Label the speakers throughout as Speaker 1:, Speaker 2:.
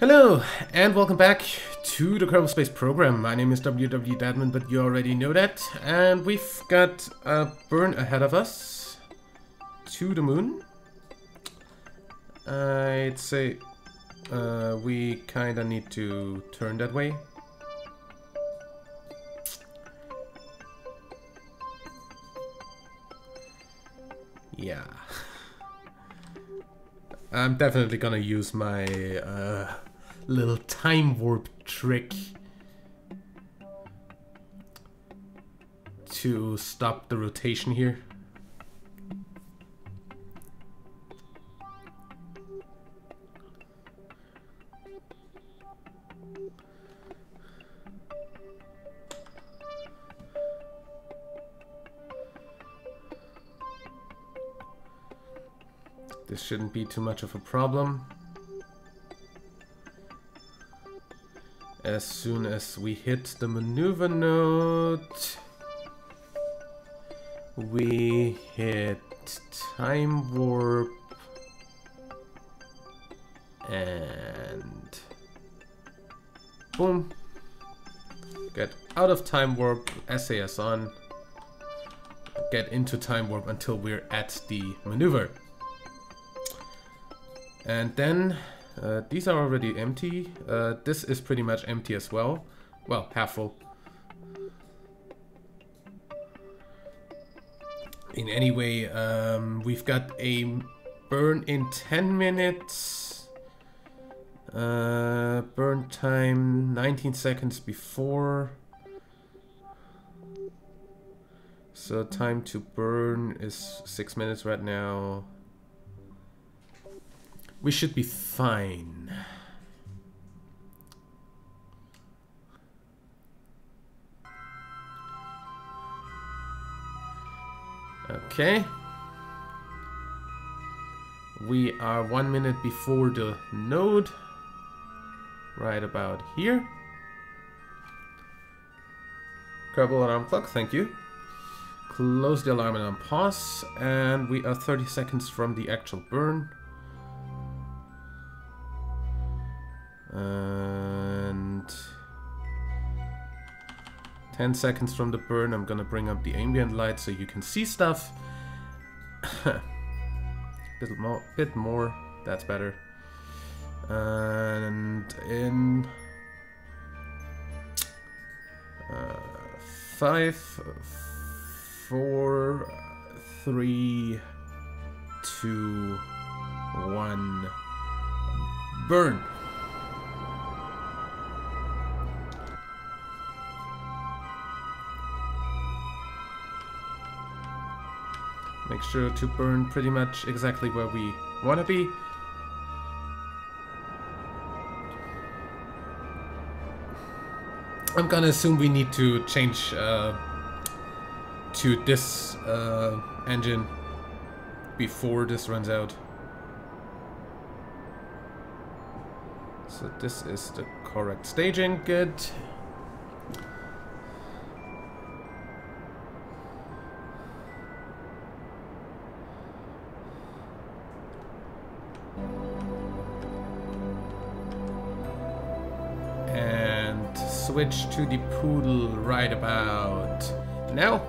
Speaker 1: Hello, and welcome back to the Kerbal Space Program. My name is WW but you already know that. And we've got a burn ahead of us to the moon. I'd say we kinda need to turn that way. Yeah. I'm definitely gonna use my little time warp trick to stop the rotation here. This shouldn't be too much of a problem. As soon as we hit the maneuver node, we hit time warp and boom. Get out of time warp, SAS on, get into time warp until we're at the maneuver. And then, these are already empty. This is pretty much empty as well. Well, half full. In any way, we've got a burn in 10 minutes. Burn time 19 seconds before. So time to burn is 6 minutes right now. We should be fine. Okay. We are 1 minute before the node. Right about here. Kerbal alarm clock, thank you. Close the alarm and unpause. And we are 30 seconds from the actual burn. And 10 seconds from the burn, I'm gonna bring up the ambient light so you can see stuff. Bit more, that's better. And in 5, 4, 3, 2, 1, burn. Make sure to burn pretty much exactly where we want to be. I'm gonna assume we need to change to this engine before this runs out. So this is the correct staging, good. Switch to the poodle right about now.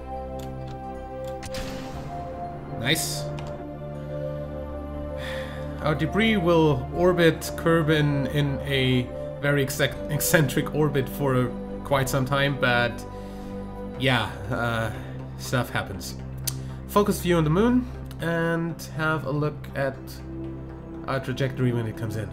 Speaker 1: Nice. Our debris will orbit Kerbin in a very eccentric orbit for quite some time, but yeah, stuff happens. Focus view on the moon and have a look at our trajectory when it comes in.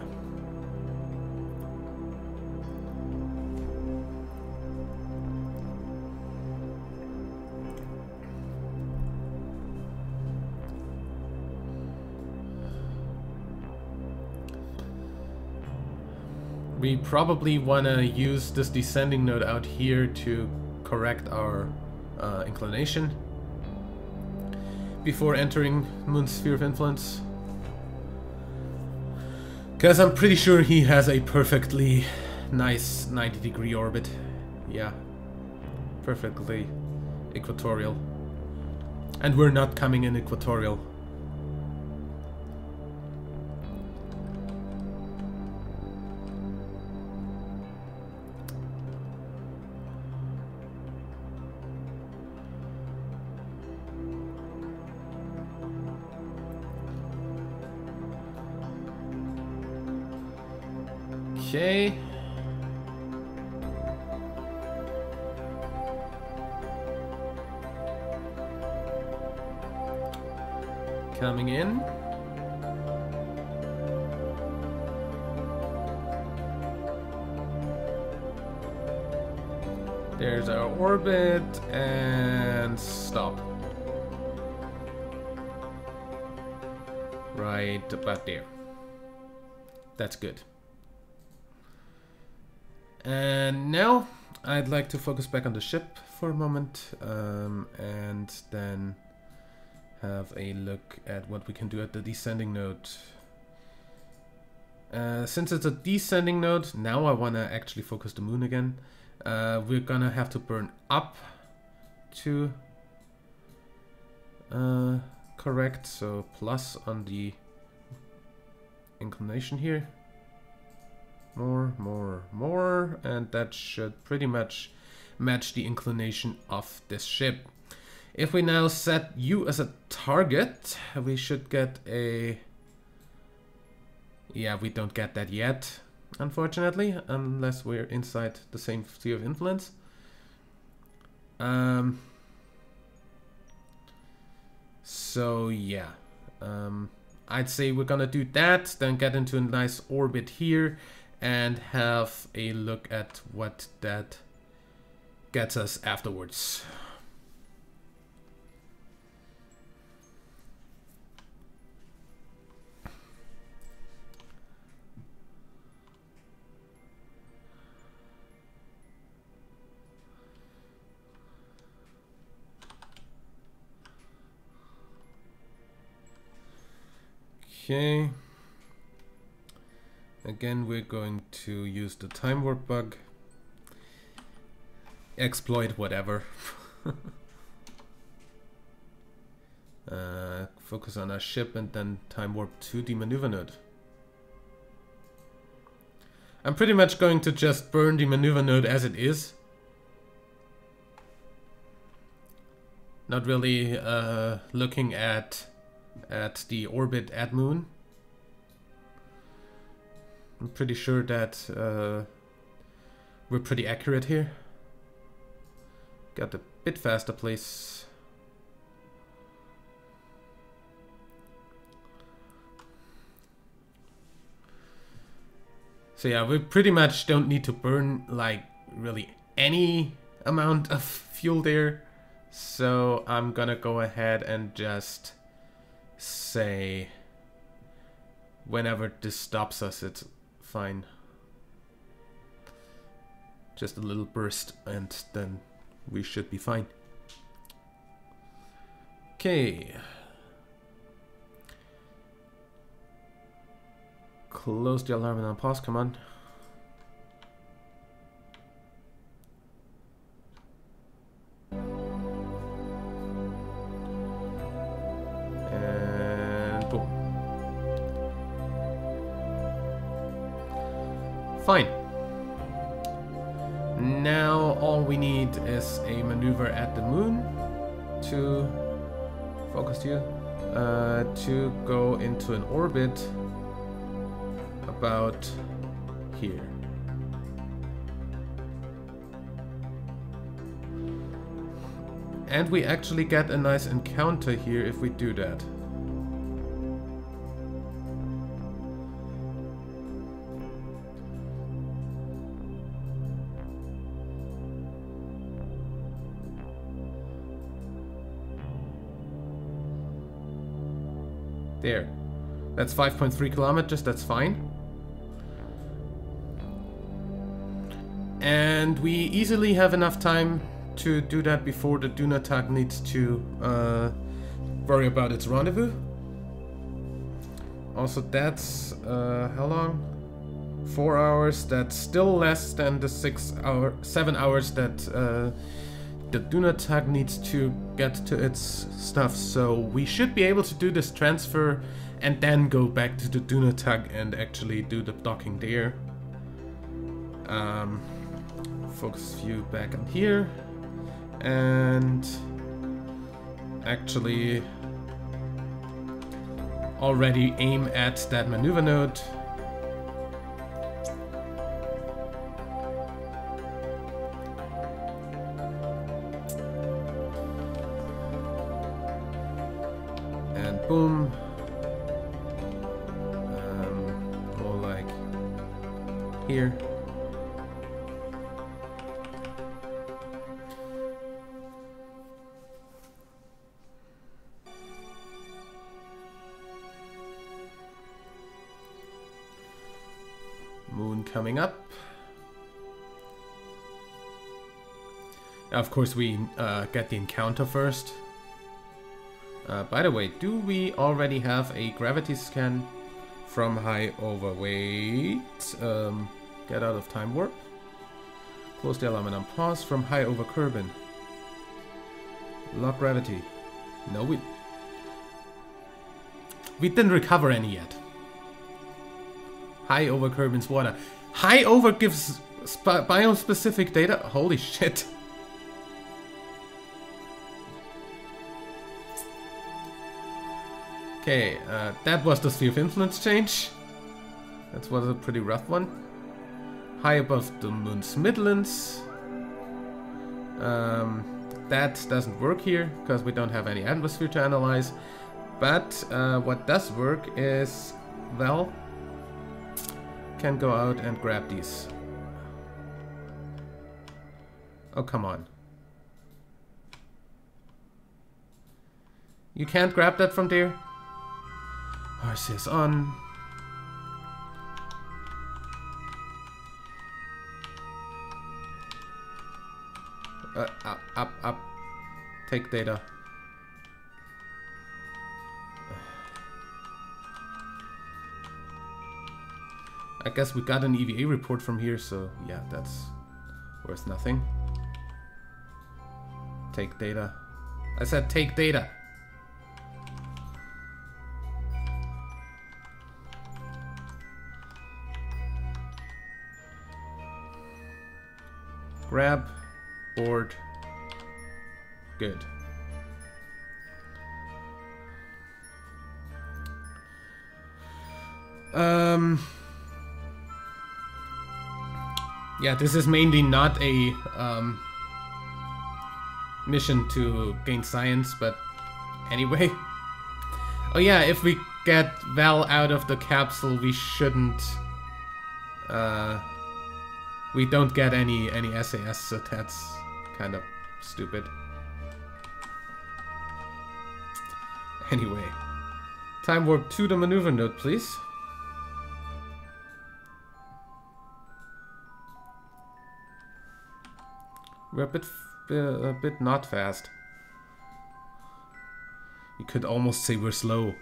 Speaker 1: We probably want to use this descending node out here to correct our inclination before entering Moon's sphere of influence. Because I'm pretty sure he has a perfectly nice 90-degree orbit. Yeah, perfectly equatorial. And we're not coming in equatorial. Okay. Coming in. There's our orbit and stop. Right about there. That's good. And now I'd like to focus back on the ship for a moment and then have a look at what we can do at the descending node. Since it's a descending node, now I want to actually focus the moon again. We're gonna have to burn up to correct, so plus on the inclination here. More, and that should pretty much match the inclination of this ship. If we now set you as a target, we should get a... Yeah, we don't get that yet, unfortunately, unless we're inside the same sphere of influence. So yeah, I'd say we're gonna do that, then get into a nice orbit here and have a look at what that gets us afterwards. Okay. Again, we're going to use the time warp bug. Exploit whatever. Focus on our ship and then time warp to the maneuver node. I'm pretty much going to just burn the maneuver node as it is. Not really looking at the orbit at moon. I'm pretty sure that we're pretty accurate here. Got a bit faster place. So yeah, we pretty much don't need to burn like really any amount of fuel there. So I'm gonna go ahead and just say whenever this stops us, it's fine. Just a little burst and then we should be fine. Okay. Close the alarm and on pause, come on. And boom. Fine. Now all we need is a maneuver at the moon to focus here, to go into an orbit about here. And we actually get a nice encounter here if we do that. There. That's 5.3 kilometers, that's fine. And we easily have enough time to do that before the Dunatag needs to worry about its rendezvous. Also, that's how long? 4 hours. That's still less than the 7 hours that the Dunatag needs to get to its stuff. So we should be able to do this transfer and then go back to the Dunatag and actually do the docking there. Focus view back on here and actually already aim at that maneuver node. boom. More like here. Moon coming up. Of course, we get the encounter first. By the way, do we already have a gravity scan from high overweight? Get out of time warp. Close the alarm and unpause from high over Kerbin. Lock gravity. No, we didn't recover any yet. High over Kerbin's water. High over gives biome-specific data. Holy shit. Okay, that was the sphere of influence change. That was a pretty rough one. High above the moon's midlands. That doesn't work here because we don't have any atmosphere to analyze. But what does work is, well, can go out and grab these. Oh, come on. You can't grab that from there? RCS on. Up. Take data. I guess we got an EVA report from here, so yeah, that's worth nothing. Take data. I said take data. Grab, board, good. Yeah, this is mainly not a mission to gain science, but anyway. Oh yeah, if we get Val out of the capsule, we shouldn't. We don't get any SAS, so that's kind of stupid. Anyway, time warp to the maneuver node, please. We're a bit not fast. You could almost say we're slow.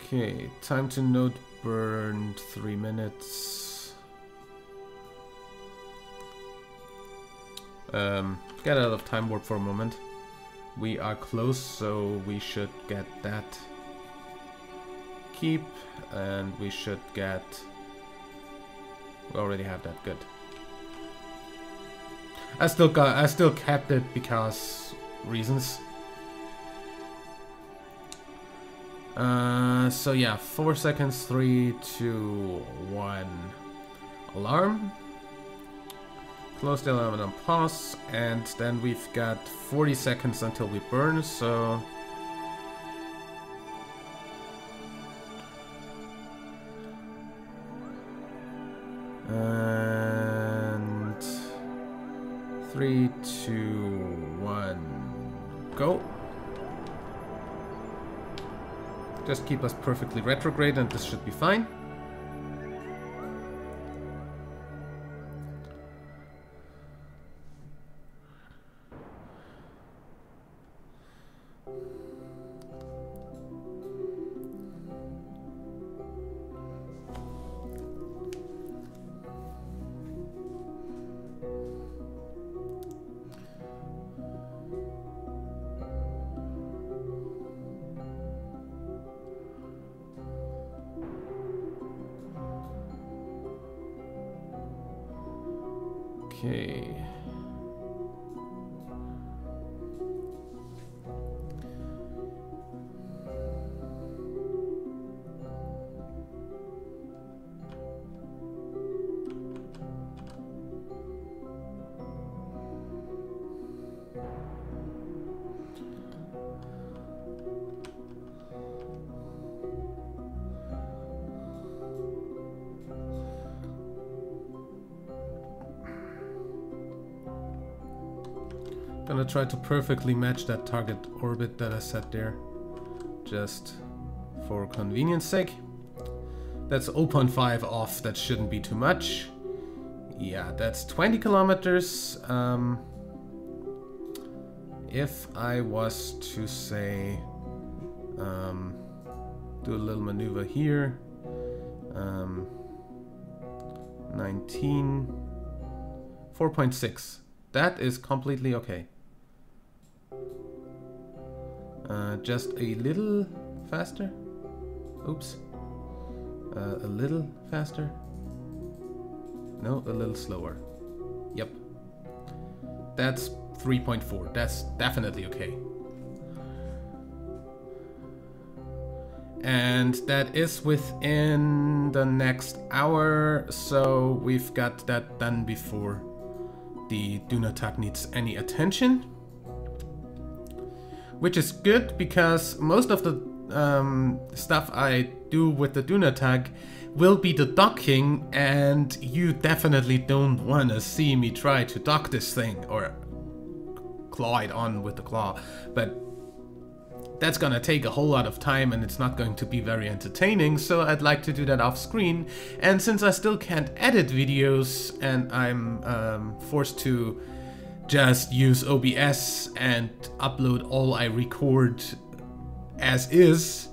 Speaker 1: Okay, time to node burn 3 minutes. Get out of time warp for a moment. We are close, so we should get that. Keep, and we should get. We already have that. Good. I still kept it because reasons. So yeah, 4 seconds, 3, 2, 1. Alarm. Close the alarm and unpause, and then we've got 40 seconds until we burn, so... And... 3, 2, 1, go. Just keep us perfectly retrograde and this should be fine. Okay. Gonna try to perfectly match that target orbit that I set there, just for convenience sake. That's 0.5 off, that shouldn't be too much. Yeah, that's 20 kilometers. If I was to say, do a little maneuver here, 19, 4.6. That is completely okay. Just a little faster. Oops. A little faster. No, a little slower. Yep. That's 3.4. That's definitely okay. And that is within the next hour, so we've got that done before the Dunatag needs any attention. Which is good, because most of the stuff I do with the Dunatag will be the docking, and you definitely don't want to see me try to dock this thing or claw it on with the claw, but that's gonna take a whole lot of time and it's not going to be very entertaining, so I'd like to do that off screen. And since I still can't edit videos and I'm forced to just use OBS and upload all I record as is,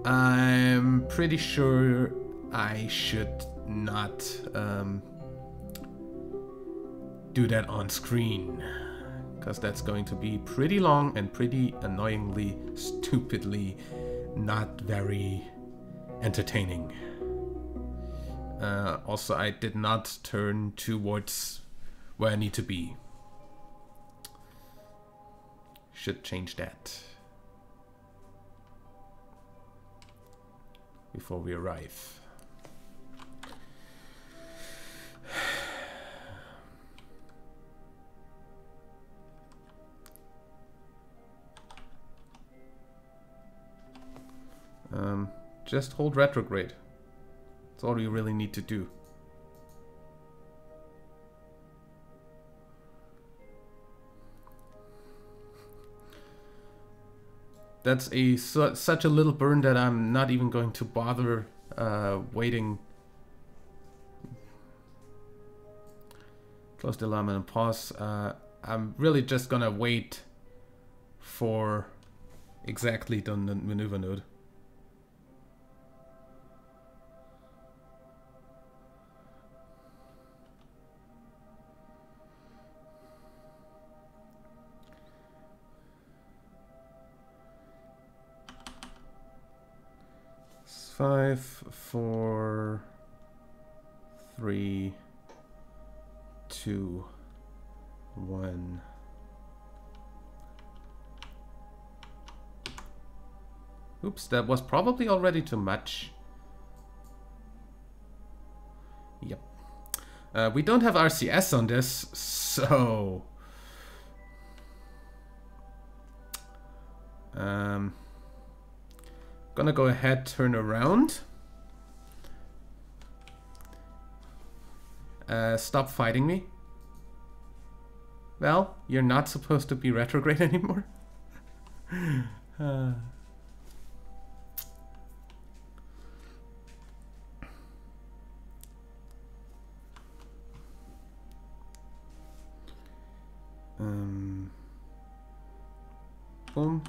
Speaker 1: I'm pretty sure I should not do that on screen, because that's going to be pretty long and pretty annoyingly, stupidly not very entertaining. Also, I did not turn towards where I need to be. Should change that before we arrive. Just hold retrograde. That's all you really need to do. That's such a little burn that I'm not even going to bother waiting. Close the alarm and pause. I'm really just gonna wait for exactly the maneuver node. Five, 4, 3, 2, 1. Oops, that was probably already too much. Yep. We don't have RCS on this, so gonna go ahead, turn around. Stop fighting me. Well, you're not supposed to be retrograde anymore. Boom.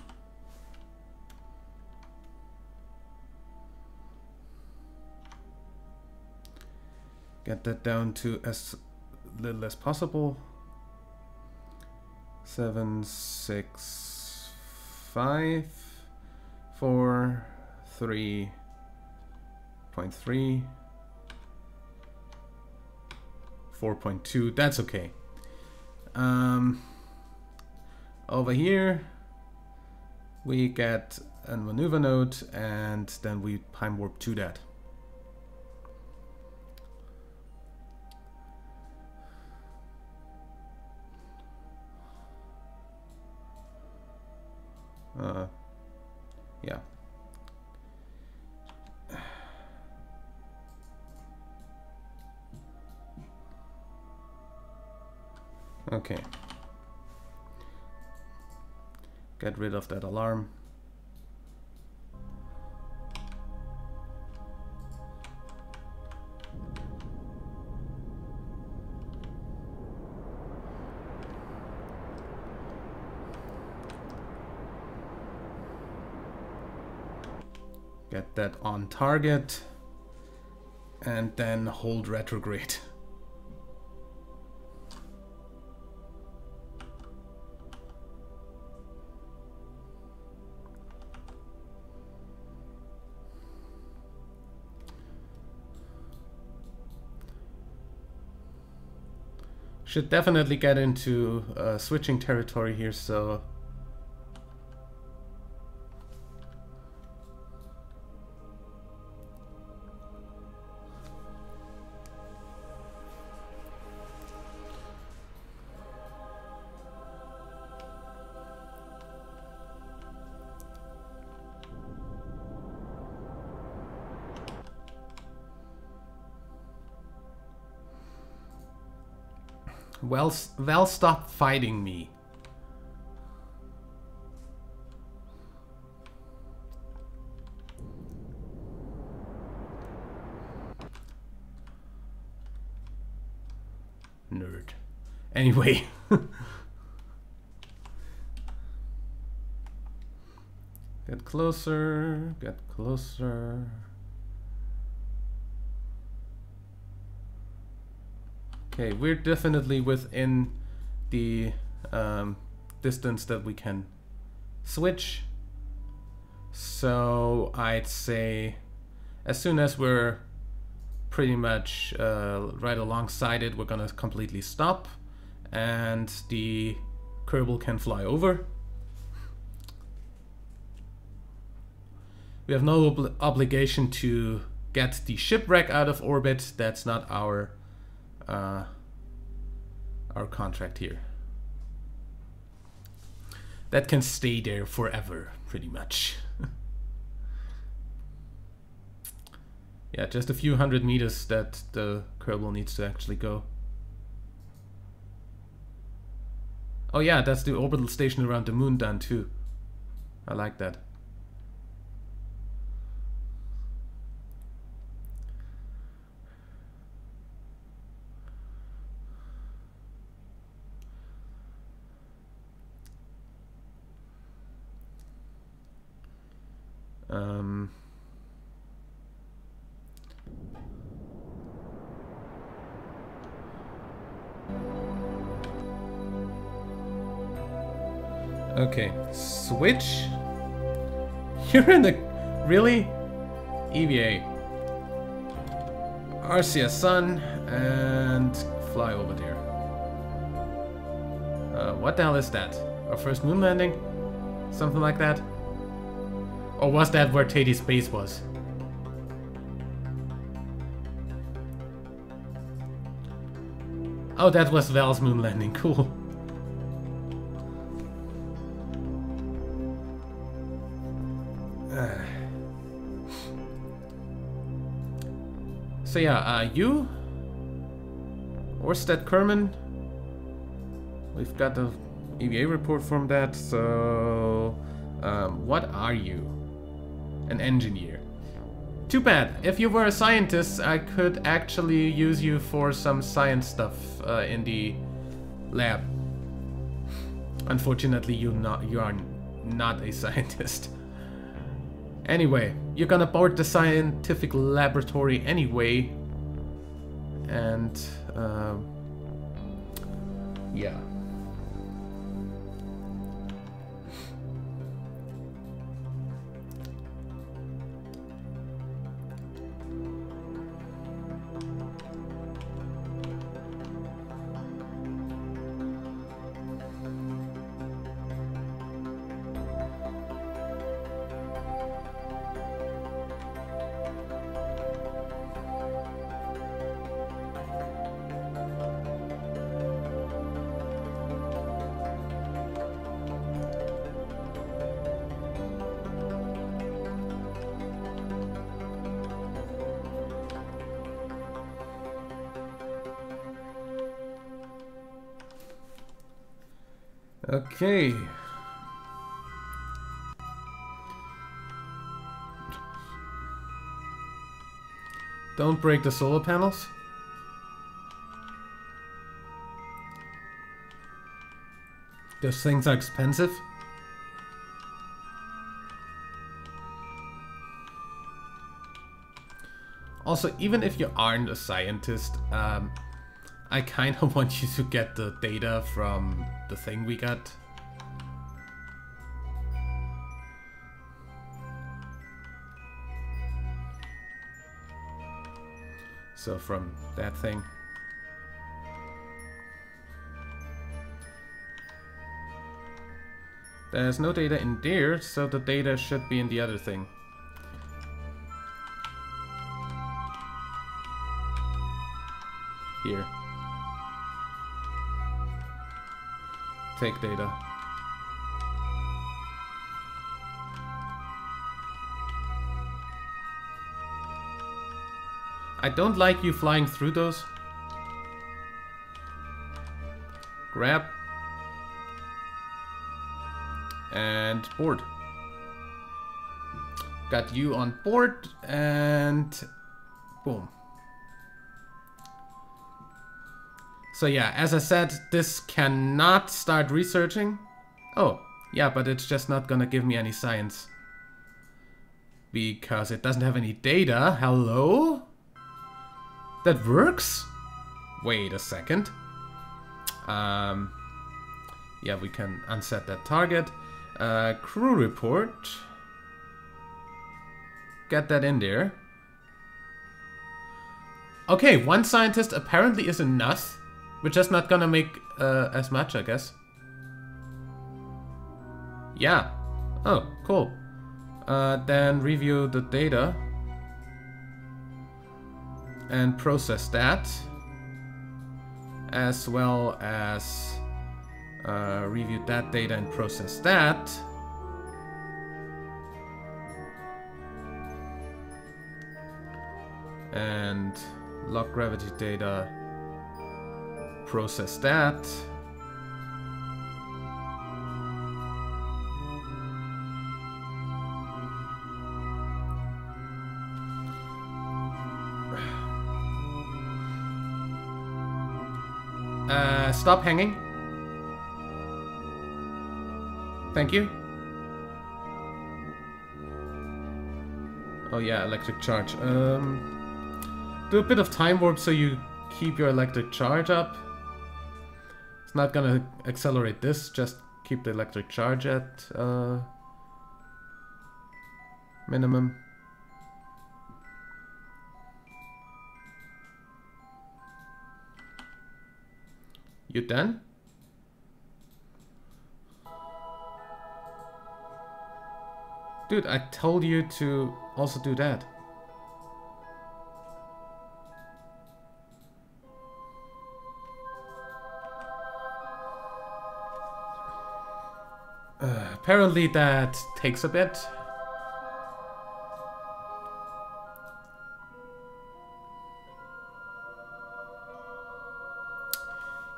Speaker 1: Get that down to as little as possible. 7, 6, 5, 4, 3.3, 4.2. That's okay. Over here we get a maneuver node, and then we time warp to that. Yeah. Okay. Get rid of that alarm. Get that on target. And then hold retrograde. Should definitely get into switching territory here, so... Well, stop fighting me. Nerd. Anyway. Get closer, get closer. Okay, we're definitely within the distance that we can switch. So I'd say as soon as we're pretty much right alongside it, we're gonna completely stop and the Kerbal can fly over. We have no obligation to get the shipwreck out of orbit. That's not our contract here. That can stay there forever, pretty much. Yeah, just a few hundred meters that the Kerbal needs to actually go. Oh yeah, that's the orbital station around the moon done too. I like that. Okay, switch. You're in the... Really? EVA. RCS Sun, and fly over there. What the hell is that? Our first moon landing? Something like that? Or was that where Teddy's base was? Oh, that was Val's moon landing. Cool. So yeah, you? Orsted Kerman? We've got the EVA report from that, so... what are you? An engineer. Too bad. If you were a scientist, I could actually use you for some science stuff in the lab. Unfortunately, you are not a scientist. Anyway, you're gonna board the scientific laboratory anyway, and yeah. Okay. Don't break the solar panels. Those things are expensive. Also, even if you aren't a scientist, I kind of want you to get the data from the thing we got. So from that thing. There's no data in there, so the data should be in the other thing. Here. Take data. I don't like you flying through those. Grab. And board. Got you on board and boom. So yeah, as I said, this cannot start researching. Oh, yeah, but it's just not gonna give me any science. Because it doesn't have any data. Hello? That works? Wait a second. Yeah, we can unset that target. Crew report. Get that in there. Okay, one scientist apparently is enough. We're just not gonna make as much, I guess. Yeah. Oh, cool. Then review the data. And process that. As well as review that data and process that. And log gravity data. Process that. Stop hanging. Thank you. Oh yeah, electric charge. Do a bit of time warp so you keep your electric charge up. It's not gonna accelerate this, just keep the electric charge at minimum. You done? Dude, I told you to also do that. Apparently that takes a bit.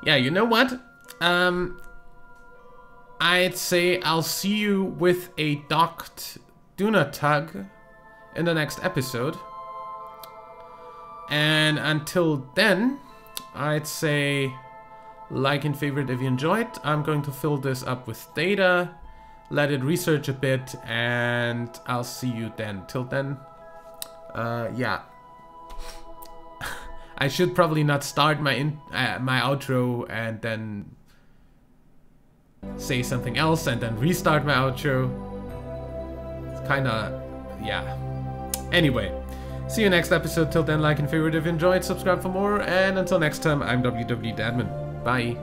Speaker 1: Yeah, you know what? I'd say I'll see you with a docked Duna tug in the next episode. And until then, I'd say like and favorite if you enjoyed. I'm going to fill this up with data, let it research a bit, and I'll see you then. Till then, yeah. I should probably not start my my outro and then say something else and then restart my outro. It's kinda, yeah. Anyway, see you next episode. Till then, like and favorite if you enjoyed, subscribe for more, and until next time, I'm WWDadman. Bye.